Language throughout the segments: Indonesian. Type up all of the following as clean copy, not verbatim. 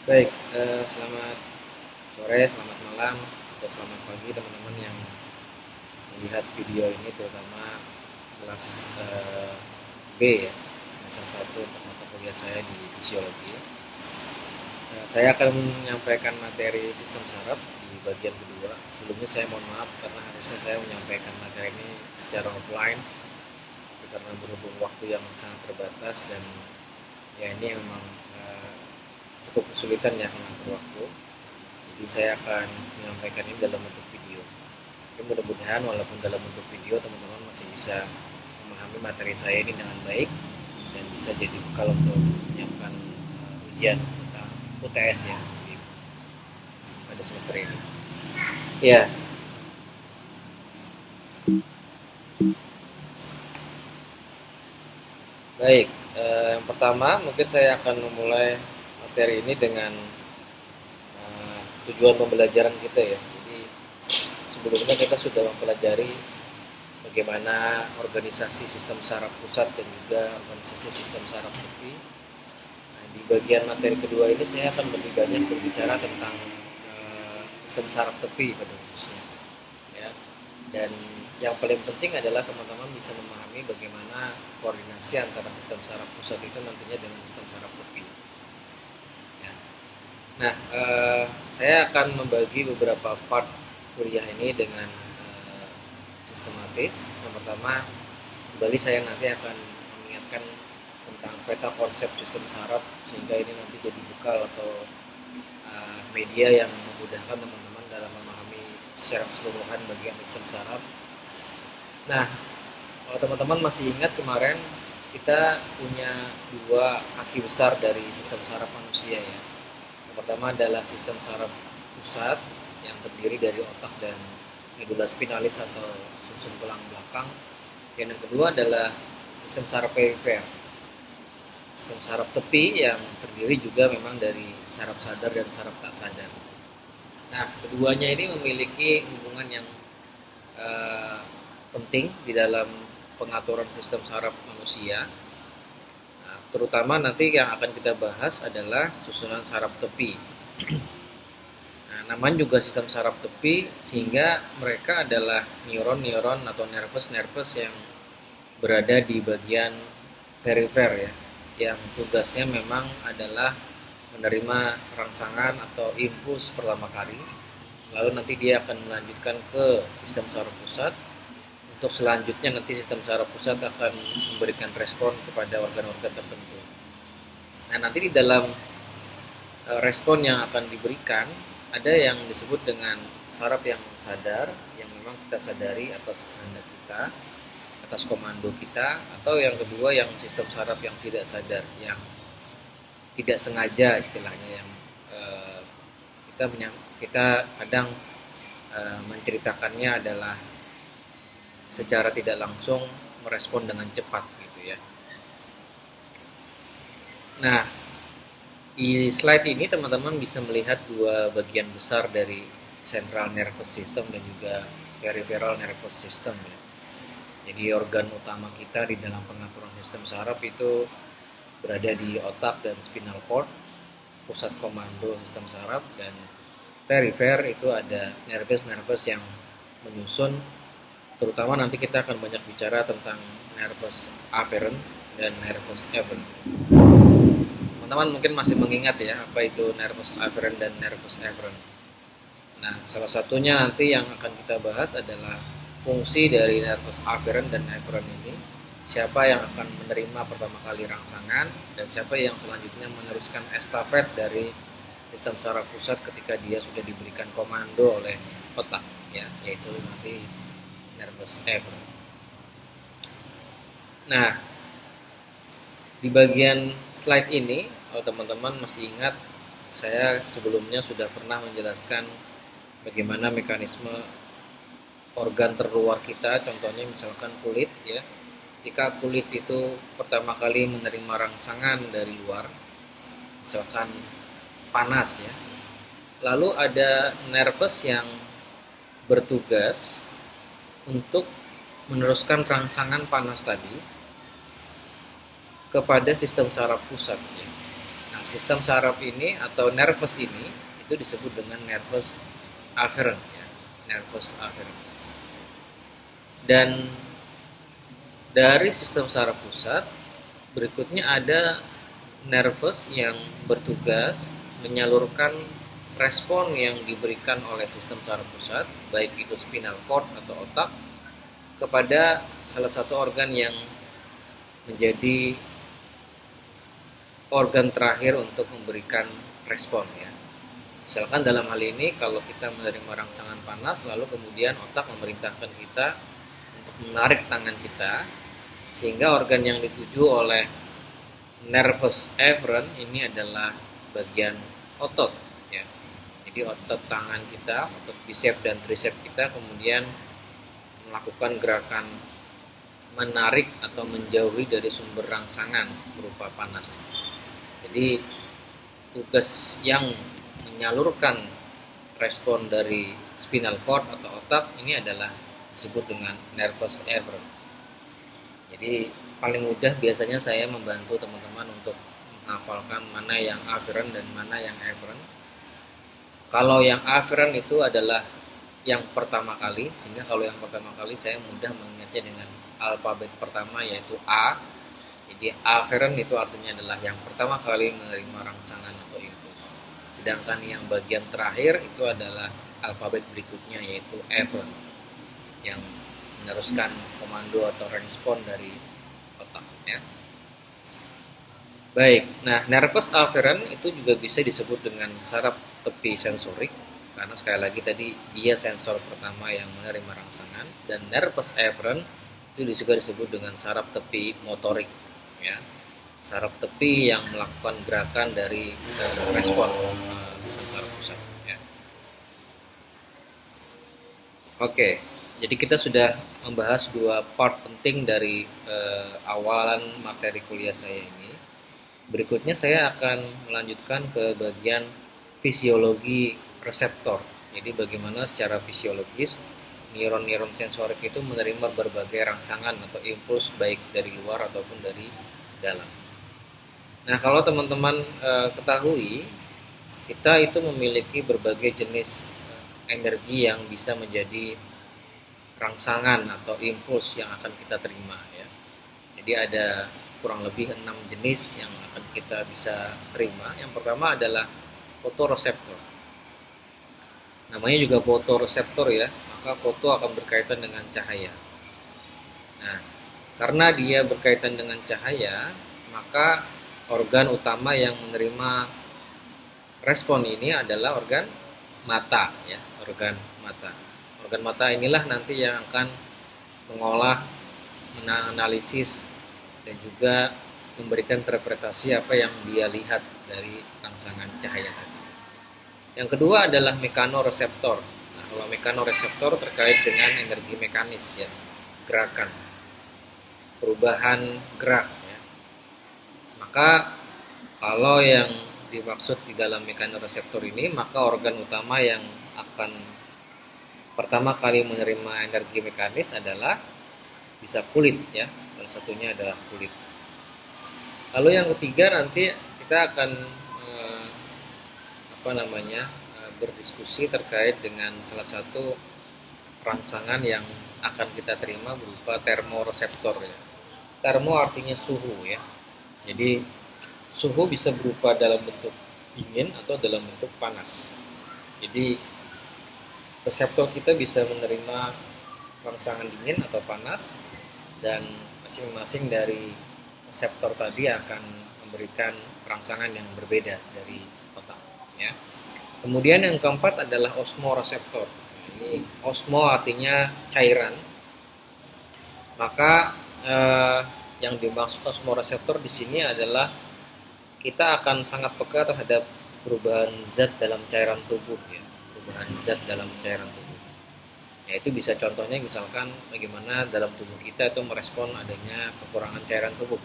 Baik, selamat sore, selamat malam, atau selamat pagi teman-teman yang melihat video ini, terutama kelas B ya, semester 1 untuk mata kuliah saya di fisiologi. Saya akan menyampaikan materi sistem saraf di bagian kedua. Sebelumnya saya mohon maaf karena harusnya saya menyampaikan materi ini secara offline, tapi karena berhubung waktu yang sangat terbatas dan ya ini memang cukup kesulitan ya mengatur waktu. Jadi saya akan menyampaikan ini dalam bentuk video. Tapi mudah-mudahan walaupun dalam bentuk video teman-teman masih bisa memahami materi saya ini dengan baik dan bisa jadi bekal untuk menyiapkan ujian tentang UTS ya pada semester ini. Ya, baik. Yang pertama mungkin saya akan memulai materi ini dengan tujuan pembelajaran kita ya. Jadi sebelumnya kita sudah mempelajari bagaimana organisasi sistem saraf pusat dan juga organisasi sistem saraf tepi. Nah, di bagian materi kedua ini saya akan lebih banyak berbicara tentang sistem saraf tepi pada khususnya. Ya. Dan yang paling penting adalah teman-teman bisa memahami bagaimana koordinasi antara sistem saraf pusat itu nantinya dengan sistem saraf tepi. Ya. Nah, saya akan membagi beberapa part kuliah ini dengan sistematis. Yang pertama, kembali saya nanti akan mengingatkan tentang peta konsep sistem saraf sehingga ini nanti jadi bekal atau media yang memudahkan teman-teman dalam memahami secara keseluruhan bagian sistem saraf. Nah, kalau teman-teman masih ingat kemarin kita punya dua kaki besar dari sistem saraf manusia ya. Yang pertama adalah sistem saraf pusat yang terdiri dari otak dan medula spinalis atau sumsum tulang belakang. Dan yang kedua adalah sistem saraf perifer, sistem saraf tepi yang terdiri juga memang dari saraf sadar dan saraf tak sadar. Nah, keduanya ini memiliki hubungan yang penting di dalam pengaturan sistem saraf manusia. Nah, terutama nanti yang akan kita bahas adalah susunan saraf tepi. Nah, namanya juga sistem saraf tepi sehingga mereka adalah neuron-neuron atau nervus-nervus yang berada di bagian perifer ya, yang tugasnya memang adalah menerima rangsangan atau impuls pertama kali, lalu nanti dia akan melanjutkan ke sistem saraf pusat. Untuk selanjutnya nanti sistem saraf pusat akan memberikan respon kepada organ-organ tertentu. Nah, nanti di dalam respon yang akan diberikan ada yang disebut dengan saraf yang sadar, yang memang kita sadari atas kehendak kita, atas komando kita, atau yang kedua yang sistem saraf yang tidak sadar, yang tidak sengaja istilahnya, yang kita kadang menceritakannya adalah secara tidak langsung merespon dengan cepat gitu ya. Nah, di slide ini teman-teman bisa melihat dua bagian besar dari central nervous system dan juga peripheral nervous system ya. Jadi organ utama kita di dalam pengaturan sistem saraf itu berada di otak dan spinal cord, pusat komando sistem saraf, dan perifer itu ada nervus-nervus yang menyusun. Terutama nanti kita akan banyak bicara tentang nervus afferent dan nervus efferent. Teman-teman mungkin masih mengingat ya apa itu nervus afferent dan nervus efferent. Nah, salah satunya nanti yang akan kita bahas adalah fungsi dari nervus afferent dan efferent ini. Siapa yang akan menerima pertama kali rangsangan dan siapa yang selanjutnya meneruskan estafet dari sistem saraf pusat ketika dia sudah diberikan komando oleh otak ya, yaitu nanti nervus efferent. Nah, di bagian slide ini, kalau teman-teman masih ingat, saya sebelumnya sudah pernah menjelaskan bagaimana mekanisme organ terluar kita, contohnya misalkan kulit ya. Ketika kulit itu pertama kali menerima rangsangan dari luar, misalkan panas ya, lalu ada nervus yang bertugas untuk meneruskan rangsangan panas tadi kepada sistem saraf pusat ya. Nah, sistem saraf ini atau nervus ini itu disebut dengan nervus afferent ya, nervus afferent. Dan dari sistem saraf pusat berikutnya ada nervus yang bertugas menyalurkan respon yang diberikan oleh sistem saraf pusat, baik itu spinal cord atau otak, kepada salah satu organ yang menjadi organ terakhir untuk memberikan respon ya. Misalkan dalam hal ini kalau kita menerima rangsangan panas, lalu kemudian otak memerintahkan kita untuk menarik tangan kita, sehingga organ yang dituju oleh nervus afferent ini adalah bagian otot ya. Jadi otot tangan kita, otot bicep dan tricep kita kemudian melakukan gerakan menarik atau menjauhi dari sumber rangsangan berupa panas. Jadi tugas yang menyalurkan respon dari spinal cord atau otak ini adalah disebut dengan nervus afferent. Jadi paling mudah biasanya saya membantu teman-teman untuk menghafalkan mana yang afferent dan mana yang afferent. Kalau yang afferent itu adalah yang pertama kali, sehingga kalau yang pertama kali saya mudah mengingatnya dengan alfabet pertama yaitu A. Jadi afferent itu artinya adalah yang pertama kali menerima rangsangan atau impuls. Sedangkan yang bagian terakhir itu adalah alfabet berikutnya yaitu afferent, yang meneruskan komando atau respon dari otak ya. Baik, nah nervus afferent itu juga bisa disebut dengan saraf tepi sensorik, karena sekali lagi tadi dia sensor pertama yang menerima rangsangan, dan nervus afferent itu juga disebut dengan saraf tepi motorik ya, saraf tepi yang melakukan gerakan dari respon sistem saraf pusat ya. Oke, jadi kita sudah membahas dua part penting dari awalan materi kuliah saya ini. Berikutnya saya akan melanjutkan ke bagian fisiologi reseptor. Jadi bagaimana secara fisiologis neuron-neuron sensorik itu menerima berbagai rangsangan atau impuls baik dari luar ataupun dari dalam. Nah, kalau teman-teman ketahui, kita itu memiliki berbagai jenis energi yang bisa menjadi rangsangan atau impuls yang akan kita terima ya. Jadi ada kurang lebih 6 jenis yang akan kita bisa terima. Yang pertama adalah fotoreseptor. Namanya juga fotoreseptor ya, maka foto akan berkaitan dengan cahaya. Nah, karena dia berkaitan dengan cahaya, maka organ utama yang menerima respon ini adalah organ mata ya, organ mata. Organ mata inilah nanti yang akan mengolah, menganalisis dan juga memberikan interpretasi apa yang dia lihat dari rangsangan cahaya tadi. Yang kedua adalah mekanoreseptor. Nah, kalau mekanoreseptor terkait dengan energi mekanis ya, gerakan, perubahan gerak ya. Maka kalau yang dimaksud di dalam mekanoreseptor ini, maka organ utama yang akan pertama kali menerima energi mekanis adalah bisa kulit ya. Salah satunya adalah kulit. Lalu yang ketiga nanti kita akan berdiskusi terkait dengan salah satu rangsangan yang akan kita terima berupa termoreseptor ya. Termo artinya suhu ya. Jadi suhu bisa berupa dalam bentuk dingin atau dalam bentuk panas. Jadi reseptor kita bisa menerima rangsangan dingin atau panas, dan masing-masing dari reseptor tadi akan memberikan rangsangan yang berbeda dari otak ya. Kemudian yang keempat adalah osmoreseptor. Ini osmo artinya cairan. Maka yang dimaksud osmoreseptor di sini adalah kita akan sangat peka terhadap perubahan zat dalam cairan tubuh ya, perubahan zat dalam cairan tubuh. Ya, itu bisa contohnya misalkan bagaimana dalam tubuh kita itu merespon adanya kekurangan cairan tubuh,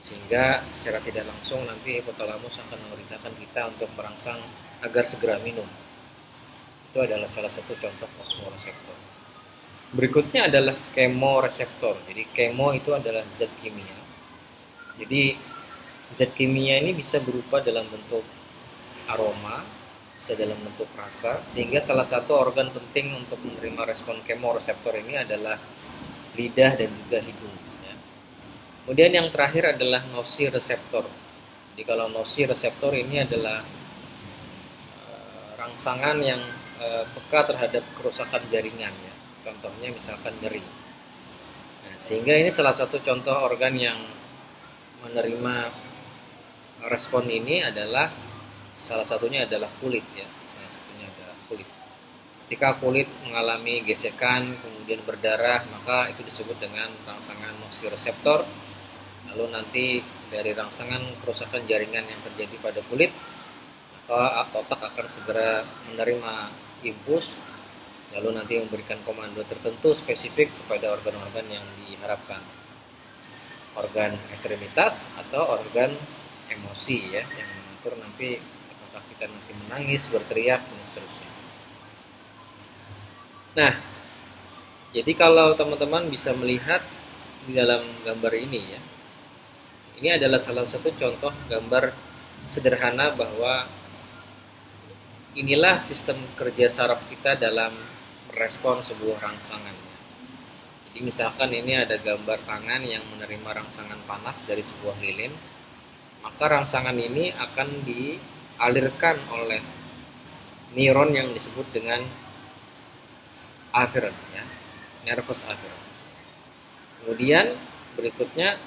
sehingga secara tidak langsung nanti hipotalamus akan memerintahkan kita untuk merangsang agar segera minum. Itu adalah salah satu contoh osmoreseptor. Berikutnya adalah kemoreseptor. Jadi kemo itu adalah zat kimia. Jadi Zat kimia ini bisa berupa dalam bentuk aroma, bisa dalam bentuk rasa, sehingga salah satu organ penting untuk menerima respon kemoreseptor ini adalah lidah dan juga hidung. Ya. Kemudian yang terakhir adalah nociceptor. Jadi kalau nociceptor ini adalah rangsangan yang peka terhadap kerusakan jaringan. Ya. Contohnya misalkan nyeri. Nah, sehingga ini salah satu contoh organ yang menerima respon ini adalah salah satunya adalah kulit ya. Salah satunya adalah kulit. Ketika kulit mengalami gesekan kemudian berdarah, maka itu disebut dengan rangsangan nociceptor. Lalu nanti dari rangsangan kerusakan jaringan yang terjadi pada kulit, maka otak akan segera menerima impuls, lalu nanti memberikan komando tertentu spesifik kepada organ-organ yang diharapkan, organ ekstremitas atau organ emosi ya, yang mengatur nanti apakah kita nanti menangis, berteriak dan seterusnya. Nah, jadi kalau teman-teman bisa melihat di dalam gambar ini ya, ini adalah salah satu contoh gambar sederhana bahwa inilah sistem kerja saraf kita dalam merespon sebuah rangsangan. Jadi misalkan ini ada gambar tangan yang menerima rangsangan panas dari sebuah lilin, maka rangsangan ini akan dialirkan oleh neuron yang disebut dengan afferent ya, nervous afferent. Kemudian berikutnya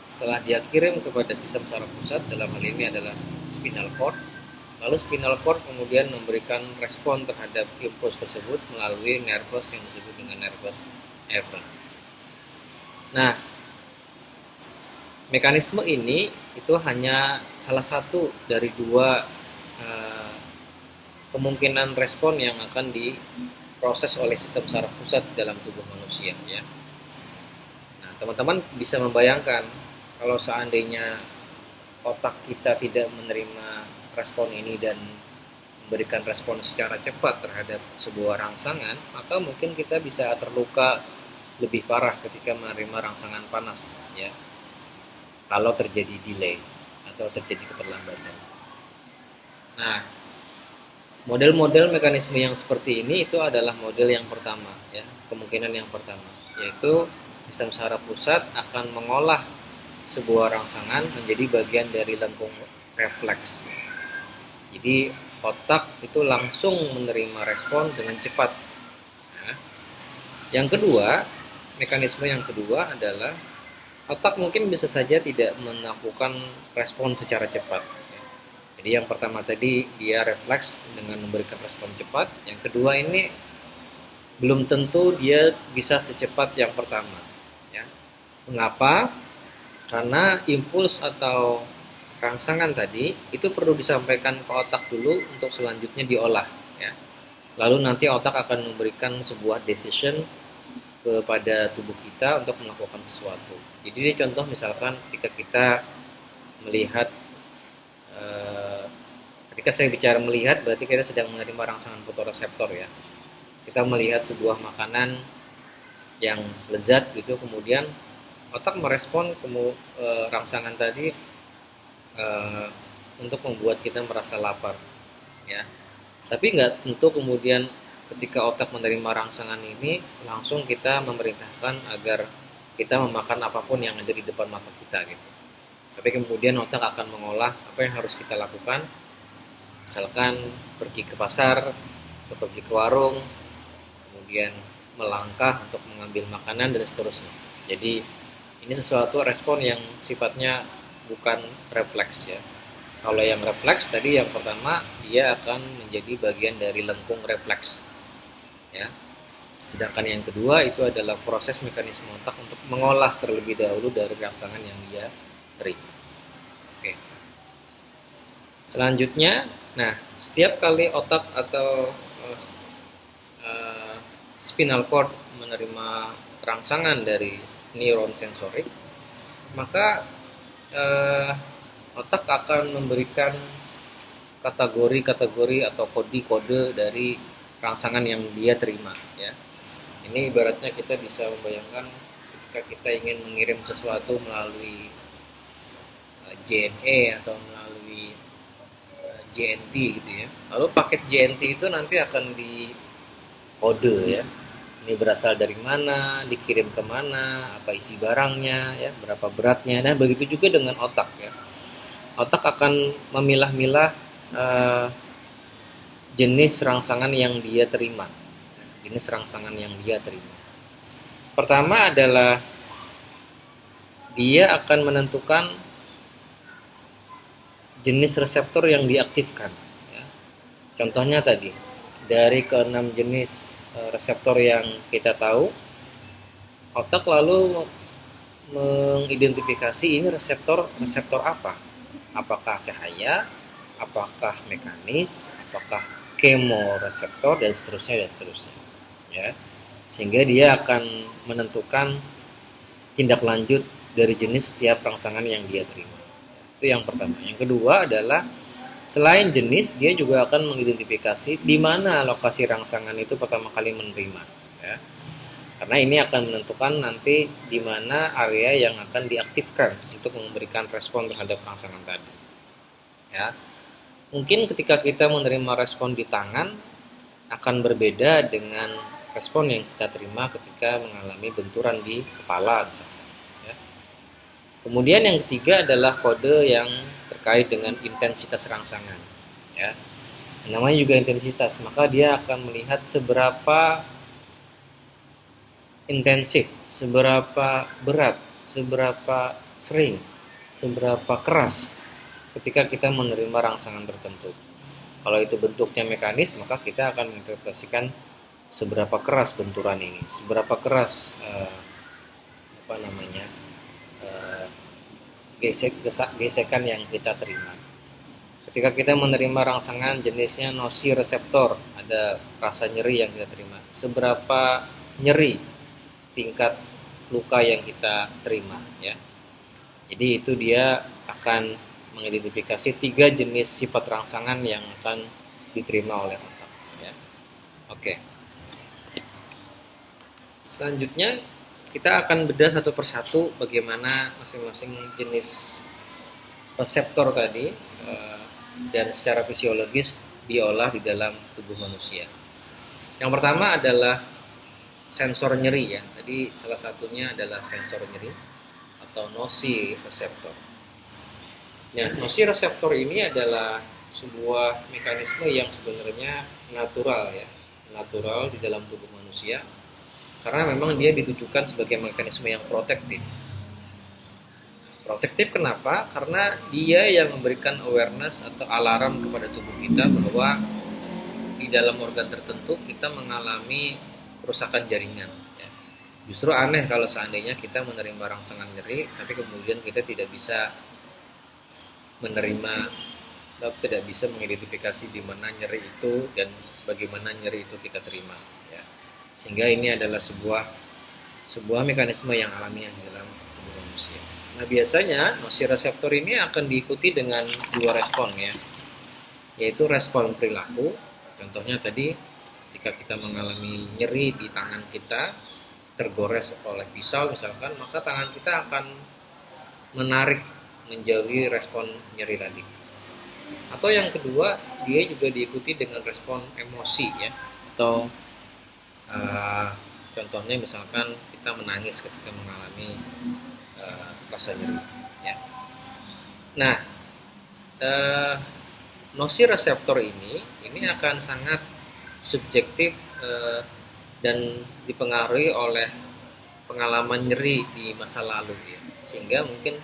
setelah dia kirim kepada sistem saraf pusat, dalam hal ini adalah spinal cord, lalu spinal cord kemudian memberikan respon terhadap impuls tersebut melalui nervus yang disebut dengan nervus afferent. Nah, mekanisme ini itu hanya salah satu dari dua kemungkinan respon yang akan diproses oleh sistem saraf pusat dalam tubuh manusia ya. Nah, teman-teman bisa membayangkan kalau seandainya otak kita tidak menerima respon ini dan memberikan respon secara cepat terhadap sebuah rangsangan, maka mungkin kita bisa terluka lebih parah ketika menerima rangsangan panas ya, kalau terjadi delay atau terjadi keterlambatan. Nah, model-model mekanisme yang seperti ini itu adalah model yang pertama ya, kemungkinan yang pertama, yaitu sistem saraf pusat akan mengolah sebuah rangsangan menjadi bagian dari lengkung refleks. Jadi otak itu langsung menerima respon dengan cepat. Nah, yang kedua, mekanisme yang kedua adalah otak mungkin bisa saja tidak melakukan respon secara cepat. Jadi yang pertama tadi dia refleks dengan memberikan respon cepat. Yang kedua ini belum tentu dia bisa secepat yang pertama. Ya. Mengapa? Karena impuls atau rangsangan tadi itu perlu disampaikan ke otak dulu untuk selanjutnya diolah. Ya. Lalu nanti otak akan memberikan sebuah decision kepada tubuh kita untuk melakukan sesuatu. Jadi ini contoh misalkan ketika kita melihat, ketika saya bicara melihat berarti kita sedang menerima rangsangan fotoreseptor ya. Kita melihat sebuah makanan yang lezat gitu, kemudian otak merespon rangsangan tadi untuk membuat kita merasa lapar ya. Tapi nggak tentu kemudian ketika otak menerima rangsangan ini langsung kita memerintahkan agar kita memakan apapun yang ada di depan mata kita gitu. Tapi kemudian otak akan mengolah apa yang harus kita lakukan. Misalkan pergi ke pasar atau pergi ke warung, kemudian melangkah untuk mengambil makanan dan seterusnya. Jadi ini sesuatu respon yang sifatnya bukan refleks ya. Kalau yang refleks tadi yang pertama dia akan menjadi bagian dari lengkung refleks. Ya. Sedangkan yang kedua itu adalah proses mekanisme otak untuk mengolah terlebih dahulu dari rangsangan yang dia terima. Oke. Selanjutnya, nah setiap kali otak atau spinal cord menerima rangsangan dari neuron sensorik, maka otak akan memberikan kategori-kategori atau kode-kode dari rangsangan yang dia terima ya. Ini ibaratnya kita bisa membayangkan ketika kita ingin mengirim sesuatu melalui JNE atau melalui JNT gitu ya. Lalu paket JNT itu nanti akan dikode ya. Ini berasal dari mana, dikirim kemana, apa isi barangnya, ya, berapa beratnya. Nah, begitu juga dengan otak ya. Otak akan memilah-milah jenis rangsangan yang dia terima. Jenis rangsangan yang dia terima. Pertama adalah dia akan menentukan jenis reseptor yang diaktifkan. Ya. Contohnya tadi, dari ke-6 jenis reseptor yang kita tahu, otak lalu mengidentifikasi ini reseptor apa. Apakah cahaya, apakah mekanis, apakah kemoreseptor, dan seterusnya. Ya. Sehingga dia akan menentukan tindak lanjut dari jenis setiap rangsangan yang dia terima. Itu yang pertama. Yang kedua adalah selain jenis, dia juga akan mengidentifikasi di mana lokasi rangsangan itu pertama kali menerima. Ya. Karena ini akan menentukan nanti di mana area yang akan diaktifkan untuk memberikan respon terhadap rangsangan tadi. Ya. Mungkin ketika kita menerima respon di tangan akan berbeda dengan respon yang kita terima ketika mengalami benturan di kepala misalnya. Ya. Kemudian yang ketiga adalah kode yang terkait dengan intensitas rangsangan. Ya. Namanya juga intensitas, maka dia akan melihat seberapa intensif, seberapa berat, seberapa sering, seberapa keras ketika kita menerima rangsangan tertentu. Kalau itu bentuknya mekanis, maka kita akan menginterpretasikan seberapa keras benturan ini, seberapa keras gesekan yang kita terima. Ketika kita menerima rangsangan jenisnya nociceptor, ada rasa nyeri yang kita terima. Seberapa nyeri tingkat luka yang kita terima, ya. Jadi itu dia akan mengidentifikasi 3 jenis sifat rangsangan yang akan diterima oleh otak. Ya. Oke. Selanjutnya kita akan bedah satu persatu bagaimana masing-masing jenis reseptor tadi dan secara fisiologis diolah di dalam tubuh manusia. Yang pertama adalah sensor nyeri ya. Tadi salah satunya adalah sensor nyeri atau nociceptor. Nah, nociceptor ini adalah sebuah mekanisme yang sebenarnya natural ya, natural di dalam tubuh manusia. Karena memang dia ditujukan sebagai mekanisme yang protektif. Protektif kenapa? Karena dia yang memberikan awareness atau alarm kepada tubuh kita bahwa di dalam organ tertentu kita mengalami kerusakan jaringan. Ya. Justru aneh kalau seandainya kita menerima rangsangan nyeri, tapi kemudian kita tidak bisa menerima, tidak bisa mengidentifikasi di mana nyeri itu dan bagaimana nyeri itu kita terima. Ya. Sehingga ini adalah sebuah mekanisme yang alamiah di dalam tubuh manusia. Nah, biasanya nociceptor ini akan diikuti dengan 2 respon ya, yaitu respon perilaku. Contohnya tadi ketika kita mengalami nyeri di tangan kita, tergores oleh pisau misalkan, maka tangan kita akan menarik menjauhi respon nyeri tadi. Atau yang kedua, dia juga diikuti dengan respon emosi ya, atau contohnya misalkan kita menangis ketika mengalami rasa nyeri ya. Nah, nociceptor ini akan sangat subjektif dan dipengaruhi oleh pengalaman nyeri di masa lalu ya. Sehingga mungkin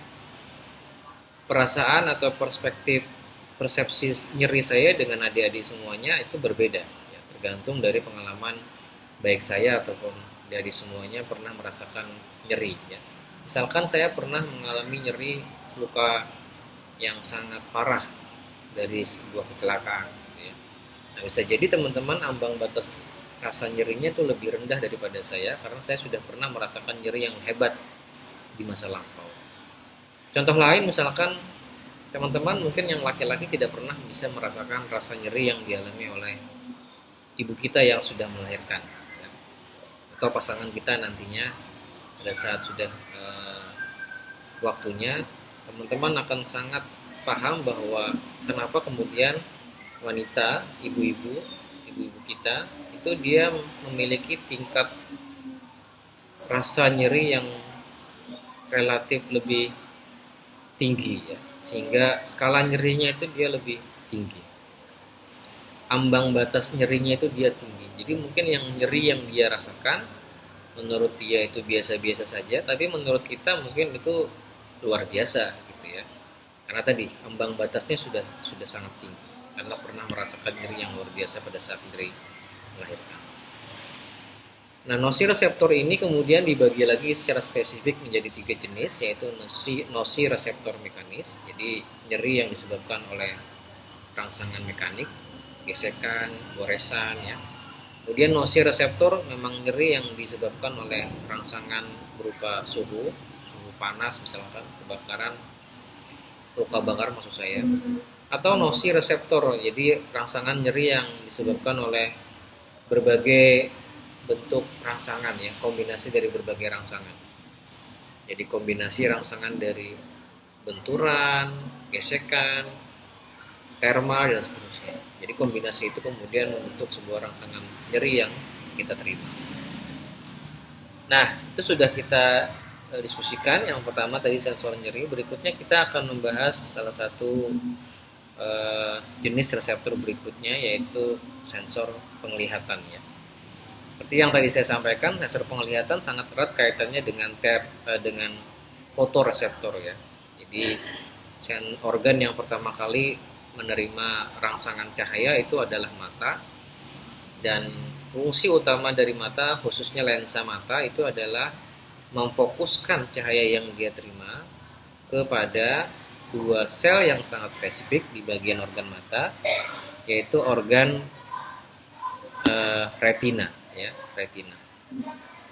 perasaan atau persepsi nyeri saya dengan adik-adik semuanya itu berbeda ya, tergantung dari pengalaman baik saya ataupun dari semuanya pernah merasakan nyeri ya. Misalkan saya pernah mengalami nyeri luka yang sangat parah dari sebuah kecelakaan ya. Nah, bisa jadi teman-teman ambang batas rasa nyerinya itu lebih rendah daripada saya karena saya sudah pernah merasakan nyeri yang hebat di masa lampau. Contoh lain misalkan teman-teman mungkin yang laki-laki tidak pernah bisa merasakan rasa nyeri yang dialami oleh ibu kita yang sudah melahirkan ya. Atau pasangan kita nantinya pada saat sudah waktunya teman-teman akan sangat paham bahwa kenapa kemudian wanita, ibu-ibu kita itu dia memiliki tingkat rasa nyeri yang relatif lebih tinggi ya, sehingga skala nyerinya itu dia lebih tinggi, ambang batas nyerinya itu dia tinggi. Jadi mungkin yang nyeri yang dia rasakan menurut dia itu biasa-biasa saja, tapi menurut kita mungkin itu luar biasa gitu ya, karena tadi ambang batasnya sudah sangat tinggi karena pernah merasakan nyeri yang luar biasa pada saat nyeri melahirkan. Nah, nociceptor ini kemudian dibagi lagi secara spesifik menjadi 3 jenis, yaitu nociceptor mekanis, jadi nyeri yang disebabkan oleh rangsangan mekanik, gesekan, goresan ya. Kemudian nociceptor memang nyeri yang disebabkan oleh rangsangan berupa suhu panas, misalkan kebakaran, luka bakar maksud saya, atau nociceptor, jadi rangsangan nyeri yang disebabkan oleh berbagai bentuk rangsangan ya, kombinasi dari berbagai rangsangan. Jadi kombinasi rangsangan dari benturan, gesekan, thermal dan seterusnya. Jadi kombinasi itu kemudian membentuk sebuah rangsangan nyeri yang kita terima. Nah, itu sudah kita diskusikan. Yang pertama tadi sensor nyeri. Berikutnya kita akan membahas salah satu jenis reseptor berikutnya, yaitu sensor penglihatan ya. Seperti yang tadi saya sampaikan, sensor penglihatan sangat erat kaitannya dengan fotoreseptor ya. Jadi organ yang pertama kali menerima rangsangan cahaya itu adalah mata, dan fungsi utama dari mata, khususnya lensa mata, itu adalah memfokuskan cahaya yang dia terima kepada dua sel yang sangat spesifik di bagian organ mata, yaitu organ retina ya, retina.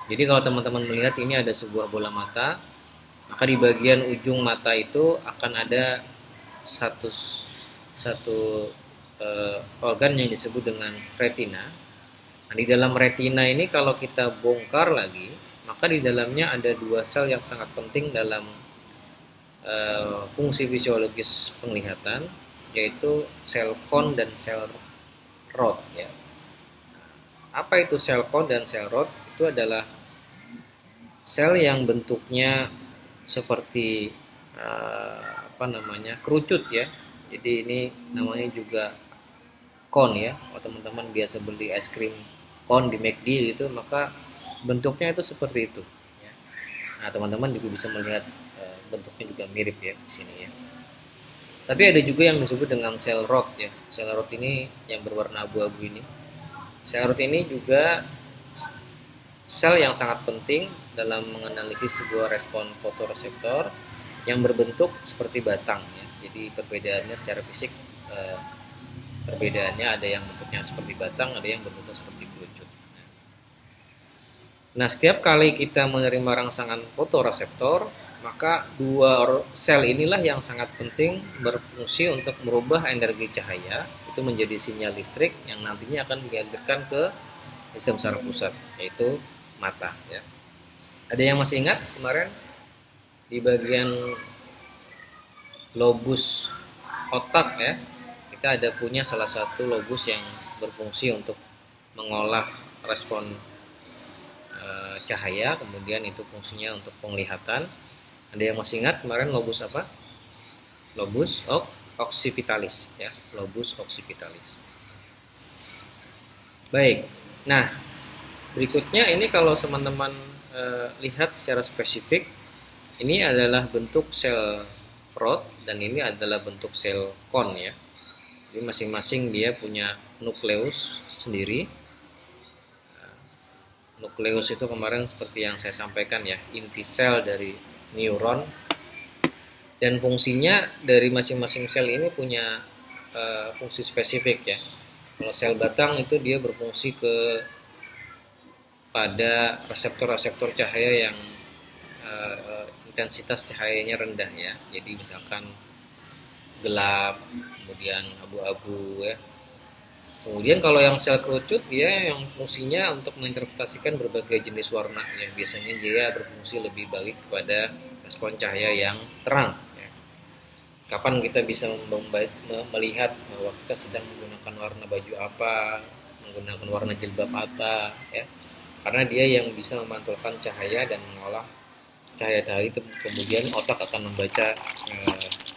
Jadi kalau teman-teman melihat ini ada sebuah bola mata, maka di bagian ujung mata itu akan ada satu organ yang disebut dengan retina. Nah, di dalam retina ini kalau kita bongkar lagi, maka di dalamnya ada dua sel yang sangat penting dalam fungsi fisiologis penglihatan, yaitu sel kon dan sel rod ya. Apa itu sel kon dan sel rod? Itu adalah sel yang bentuknya seperti kerucut ya. Jadi ini namanya juga kon ya. Kalau teman-teman biasa beli es krim kon di McD gitu, maka bentuknya itu seperti itu ya. Nah, teman-teman juga bisa melihat bentuknya juga mirip ya di sini ya. Tapi ada juga yang disebut dengan sel rod ya. Sel rod ini yang berwarna abu-abu ini. Sel rod ini juga sel yang sangat penting dalam menganalisis sebuah respon fotoreseptor yang berbentuk seperti batang ya. Jadi perbedaannya secara fisik, perbedaannya ada yang bentuknya seperti batang, ada yang bentuknya seperti kerucut. Nah, setiap kali kita menerima rangsangan fotoreseptor, maka dua sel inilah yang sangat penting berfungsi untuk merubah energi cahaya itu menjadi sinyal listrik yang nantinya akan dialirkan ke sistem saraf pusat, yaitu mata ya. Ada yang masih ingat kemarin di bagian lobus otak ya, kita ada punya salah satu lobus yang berfungsi untuk mengolah respon cahaya, kemudian itu fungsinya untuk penglihatan. Ada yang masih ingat kemarin lobus apa? Lobus occipitalis ya, lobus occipitalis. Baik. Nah, berikutnya ini kalau teman-teman lihat secara spesifik, ini adalah bentuk sel rod dan ini adalah bentuk sel kon ya. Jadi masing-masing dia punya nukleus sendiri. Nukleus itu kemarin seperti yang saya sampaikan ya, inti sel dari neuron, dan fungsinya dari masing-masing sel ini punya fungsi spesifik ya. Kalau sel batang itu dia berfungsi pada reseptor-reseptor cahaya yang intensitas cahayanya rendah ya. Jadi misalkan gelap, kemudian abu-abu ya. Kemudian kalau yang sel kerucut dia yang fungsinya untuk menginterpretasikan berbagai jenis warna ya. Biasanya dia berfungsi lebih baik kepada respon cahaya yang terang ya. kapan kita bisa melihat bahwa kita sedang menggunakan warna baju apa, menggunakan warna jilbab apa, ya. Karena dia yang bisa memantulkan cahaya dan mengolah cahaya tadi, kemudian otak akan membaca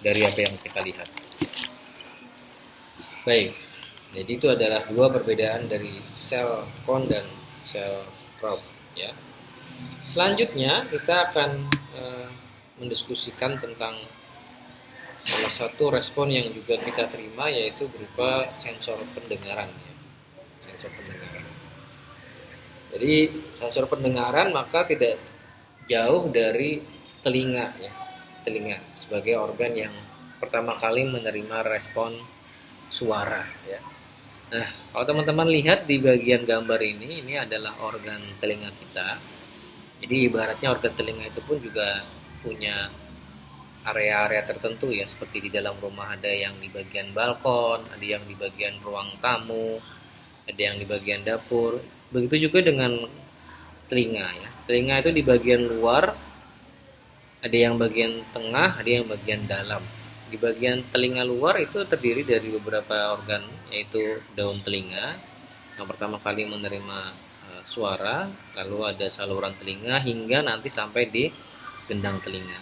dari apa yang kita lihat. Baik, jadi itu adalah dua perbedaan dari sel cone dan sel probe, ya. Selanjutnya kita akan mendiskusikan tentang salah satu respon yang juga kita terima, yaitu berupa sensor pendengaran, ya. Sensor pendengaran. Jadi sensor pendengaran maka tidak jauh dari telinga, ya. Telinga sebagai organ yang pertama kali menerima respon suara, ya. Nah, kalau teman-teman lihat di bagian gambar ini adalah organ telinga kita. Jadi ibaratnya organ telinga itu pun juga punya area-area tertentu, ya, seperti di dalam rumah ada yang di bagian balkon, ada yang di bagian ruang tamu, ada yang di bagian dapur. Begitu juga dengan telinga, ya. Telinga itu di bagian luar, ada yang bagian tengah, ada yang bagian dalam. Di bagian telinga luar itu terdiri dari beberapa organ, yaitu daun telinga yang pertama kali menerima suara, lalu ada saluran telinga hingga nanti sampai di gendang telinga.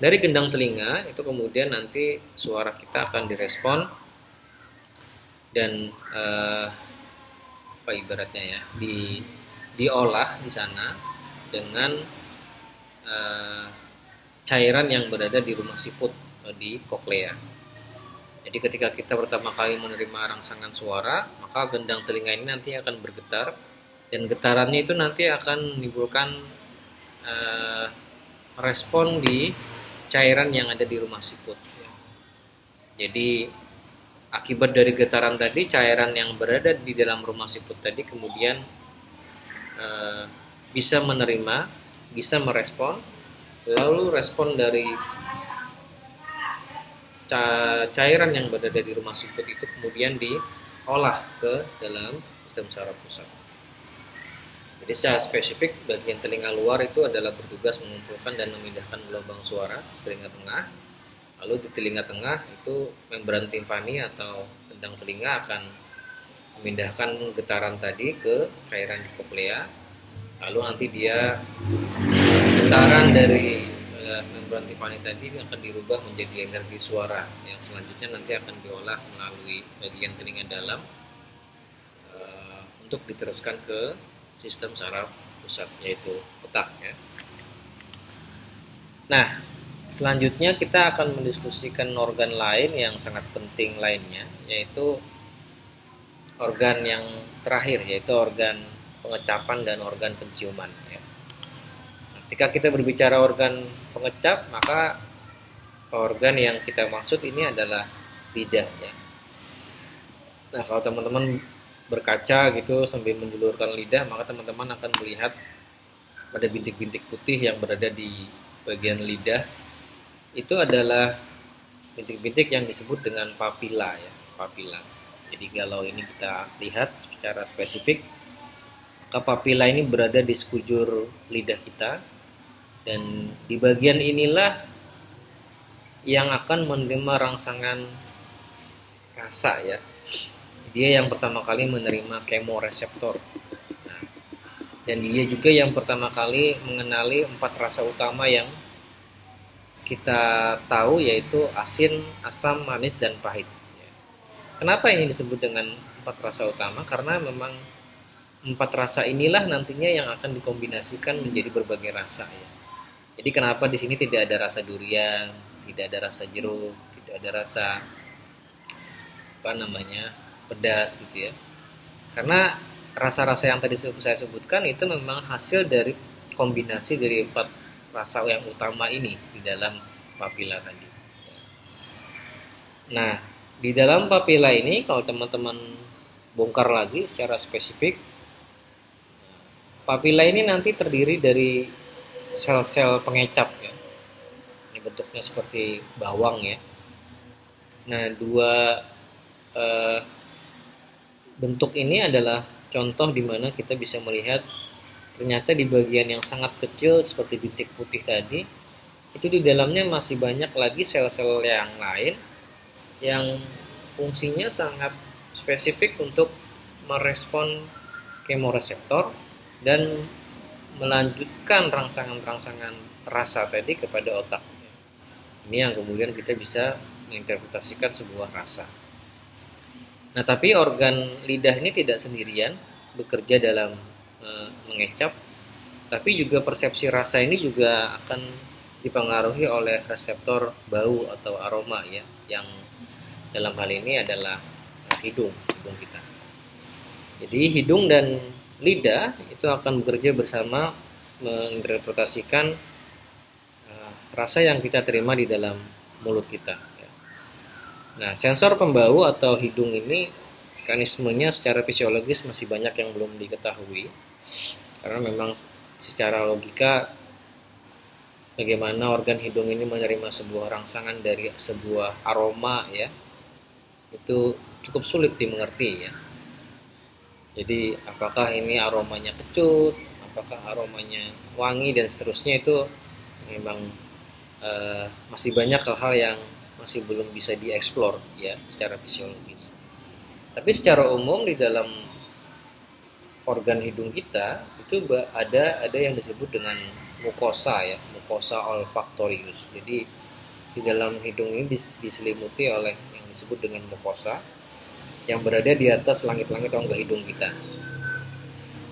Dari gendang telinga itu kemudian nanti suara kita akan direspon dan apa ibaratnya, ya, diolah di sana dengan cairan yang berada di rumah siput, di koklea. Jadi ketika kita pertama kali menerima rangsangan suara, maka gendang telinga ini nanti akan bergetar, dan getarannya itu nanti akan menimbulkan respon di cairan yang ada di rumah siput, ya. Jadi akibat dari getaran tadi, cairan yang berada di dalam rumah siput tadi kemudian bisa menerima, bisa merespon, lalu respon dari cairan yang berada di rumah siput itu kemudian diolah ke dalam sistem saraf pusat. Jadi secara spesifik bagian telinga luar itu adalah bertugas mengumpulkan dan memindahkan gelombang suara telinga tengah. Lalu di telinga tengah itu membran timpani atau gendang telinga akan memindahkan getaran tadi ke cairan di koklea. Lalu nanti dia getaran dari membran timpani tadi akan dirubah menjadi energi suara yang selanjutnya nanti akan diolah melalui bagian telinga dalam untuk diteruskan ke sistem saraf pusat, yaitu otak, ya. Nah, selanjutnya kita akan mendiskusikan organ lain yang sangat penting lainnya, yaitu organ yang terakhir, yaitu organ pengecapan dan organ penciuman, ya. Ketika kita berbicara organ pengecap, maka organ yang kita maksud ini adalah lidah, ya. Nah, kalau teman-teman berkaca gitu sambil menjulurkan lidah, maka teman-teman akan melihat ada bintik-bintik putih yang berada di bagian lidah. Itu adalah bintik-bintik yang disebut dengan papila, ya, papila. Jadi kalau ini kita lihat secara spesifik, maka papila ini berada di sekujur lidah kita, dan di bagian inilah yang akan menerima rangsangan rasa, ya. Dia yang pertama kali menerima kemoreseptor. Nah, dan dia juga yang pertama kali mengenali 4 rasa utama yang kita tahu, yaitu asin, asam, manis, dan pahit. Kenapa ini disebut dengan 4 rasa utama? Karena memang 4 rasa inilah nantinya yang akan dikombinasikan menjadi berbagai rasa, ya. Jadi kenapa di sini tidak ada rasa durian, tidak ada rasa jeruk, tidak ada rasa pedas gitu, ya. Karena rasa-rasa yang tadi saya sebutkan itu memang hasil dari kombinasi dari 4 rasa yang utama ini di dalam papila tadi. Nah, di dalam papila ini kalau teman-teman bongkar lagi secara spesifik, papila ini nanti terdiri dari sel-sel pengecap, ya. Ini bentuknya seperti bawang, ya. Nah, dua bentuk ini adalah contoh di mana kita bisa melihat ternyata di bagian yang sangat kecil seperti bintik putih tadi itu di dalamnya masih banyak lagi sel-sel yang lain yang fungsinya sangat spesifik untuk merespon kemoreseptor dan melanjutkan rangsangan-rangsangan rasa tadi kepada otak. Ini yang kemudian kita bisa menginterpretasikan sebuah rasa. Nah, tapi organ lidah ini tidak sendirian bekerja dalam mengecap, tapi juga persepsi rasa ini juga akan dipengaruhi oleh reseptor bau atau aroma ya, yang dalam hal ini adalah hidung kita. Jadi hidung dan lidah itu akan bekerja bersama menginterpretasikan rasa yang kita terima di dalam mulut kita. Nah, sensor pembau atau hidung ini mekanismenya secara fisiologis masih banyak yang belum diketahui, karena memang secara logika bagaimana organ hidung ini menerima sebuah rangsangan dari sebuah aroma ya, itu cukup sulit dimengerti ya. Jadi apakah ini aromanya kecut, apakah aromanya wangi dan seterusnya, itu memang masih banyak hal-hal yang masih belum bisa dieksplor ya secara fisiologis. Tapi secara umum di dalam organ hidung kita itu ada yang disebut dengan mukosa ya, mukosa olfaktorius. Jadi di dalam hidung ini diselimuti oleh yang disebut dengan mukosa yang berada di atas langit-langit rongga hidung kita.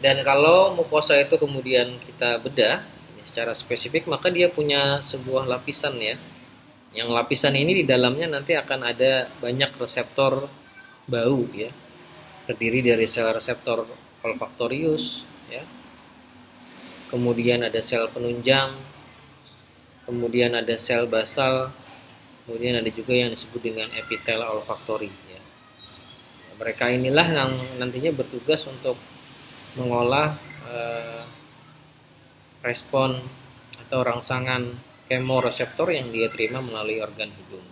Dan kalau mukosa itu kemudian kita bedah ya, secara spesifik, maka dia punya sebuah lapisan ya. Yang lapisan ini di dalamnya nanti akan ada banyak reseptor bau ya. Terdiri dari sel reseptor olfaktorius ya. Kemudian ada sel penunjang, kemudian ada sel basal, kemudian ada juga yang disebut dengan epitel olfaktori ya. Mereka inilah yang nantinya bertugas untuk mengolah respon atau rangsangan kemoreseptor yang dia terima melalui organ hidung,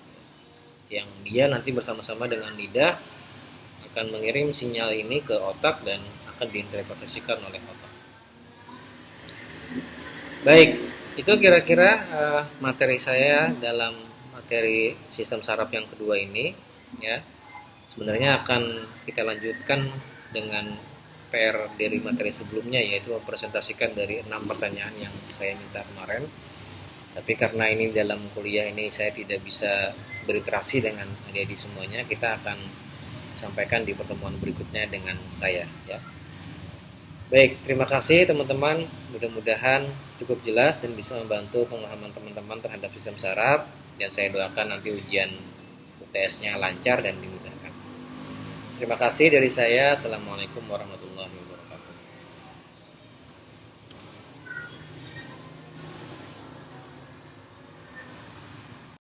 yang dia nanti bersama-sama dengan lidah akan mengirim sinyal ini ke otak dan akan diinterpretasikan oleh otak. Baik, itu kira-kira materi saya dalam materi sistem saraf yang kedua ini ya. Sebenarnya akan kita lanjutkan dengan PR dari materi sebelumnya, yaitu mempresentasikan dari 6 pertanyaan yang saya minta kemarin. Tapi karena ini dalam kuliah ini saya tidak bisa berinteraksi dengan adik-adik semuanya, kita akan sampaikan di pertemuan berikutnya dengan saya ya. Baik, terima kasih teman-teman. Mudah-mudahan cukup jelas dan bisa membantu pemahaman teman-teman terhadap sistem saraf, dan saya doakan nanti ujian UTS-nya lancar dan dimudahkan. Terima kasih dari saya. Assalamualaikum warahmatullahi wabarakatuh.